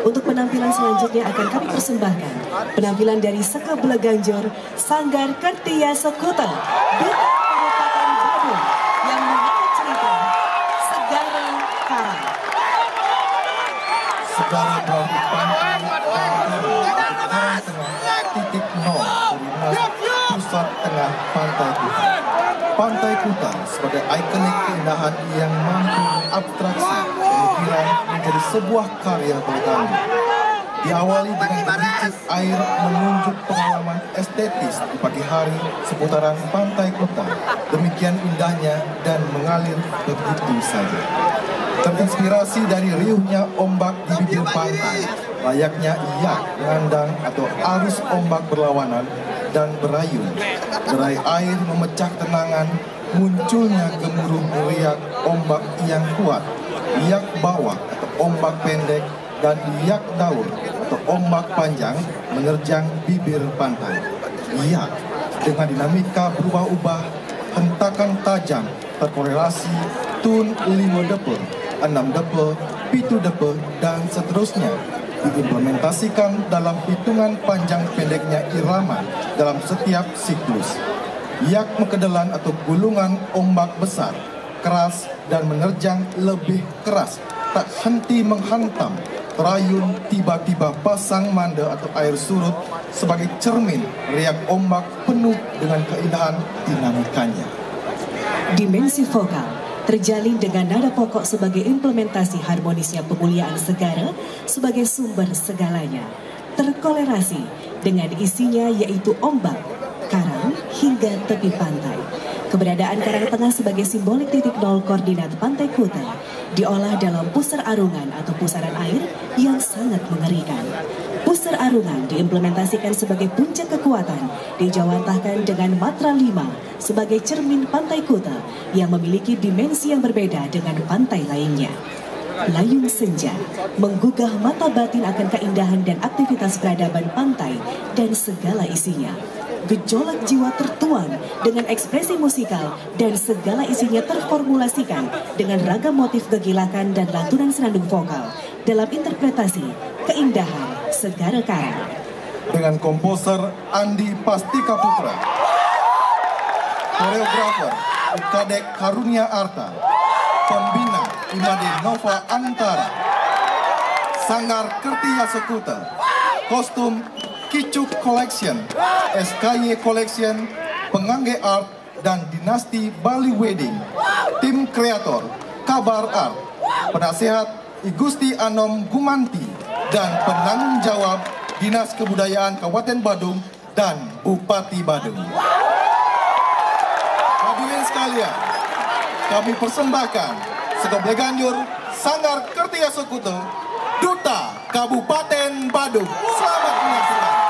Untuk penampilan selanjutnya akan kami persembahkan penampilan dari Seka Beleganjur Sanggar Kertia Sekuta Duta Kabupaten Badung yang mengangkat cerita Segara Karang. Segara Bawah Pantai Karang titik 0 pusat tengah Pantai Kuta. Pantai Kuta sebagai ikonik keindahan yang mampu abstraksi pemikiran menjadi sebuah karya bergambar. Diawali dengan bericik air menunjuk pengalaman estetis di pagi hari seputaran Pantai Kuta. Demikian indahnya dan mengalir begitu saja. Terinspirasi dari riuhnya ombak di bibir pantai, layaknya iak ngandang atau arus ombak berlawanan dan berayun. Derai air memecah tenangan, munculnya gemuruh riak ombak yang kuat, iak bawah atau ombak pendek, dan iak daun atau ombak panjang menerjang bibir pantai. Iak dengan dinamika berubah-ubah, hentakan tajam terkorelasi tun 5 depel, 6 depel, 7 depel, dan seterusnya diimplementasikan dalam hitungan panjang pendeknya irama dalam setiap siklus. Iak mekedelan atau gulungan ombak besar, keras dan menerjang lebih keras, tak henti menghantam, terayun tiba-tiba pasang manda atau air surut sebagai cermin riak ombak penuh dengan keindahan dinamikanya. Dimensi vokal terjalin dengan nada pokok sebagai implementasi harmonisnya pemuliaan segara sebagai sumber segalanya. Terkolerasi dengan isinya yaitu ombak, karang hingga tepi pantai. Keberadaan karang tengah sebagai simbolik titik nol koordinat Pantai Kuta diolah dalam pusar arungan atau pusaran air yang sangat mengerikan. Pusar arungan diimplementasikan sebagai puncak kekuatan, dijawantahkan dengan matra 5 sebagai cermin Pantai Kuta yang memiliki dimensi yang berbeda dengan pantai lainnya. Layung senja menggugah mata batin akan keindahan dan aktivitas peradaban pantai dan segala isinya. Gejolak jiwa tertuang dengan ekspresi musikal dan segala isinya terformulasikan dengan ragam motif gegilakan dan lantunan senandung vokal dalam interpretasi keindahan Segara Karang. Dengan komposer Andi Pastika Putra, koreografer Ukadek Karunia Arta, pembina Imade Nova Antara, Sanggar Kertia Sekuta, kostum Kicuk Collection, SKY Collection, Pengangge Art, dan Dinasti Bali Wedding, tim kreator Kabar Art, penasehat Igusti Anom Gumanti, dan penanggung jawab Dinas Kebudayaan Kabupaten Badung dan Bupati Badung. Hadirin sekalian, kami persembahkan Seka Beleganjur Sanggar Kertia Sekuta Duta Kabupaten Badung. Selamat menyaksikan.